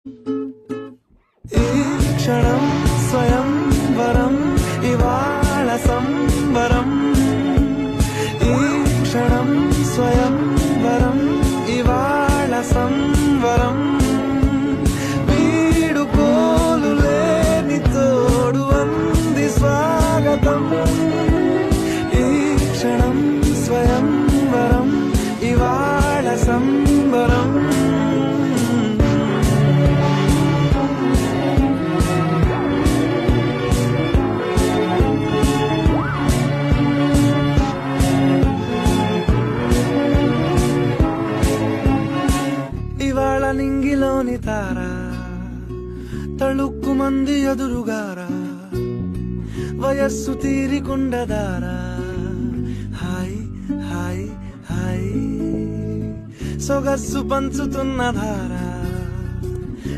ఈ క్షణం స్వయం వరం ఇవాళ సంబరం. ఈ క్షణం స్వయం వరం ఇవాళ సంబరం. వీడుకోలు లేని తోడు అంది స్వాగతం. ఈ క్షణం స్వయం వరం ఇవాళ సంబరం. ఇవాళ నింగిలోని తార తళుక్కు మంది ఎదురుగారా, వయస్సు తీరికుండదారా. హాయ్ హాయ్ హాయ్ సొగస్సు పంచుతున్న ధారా.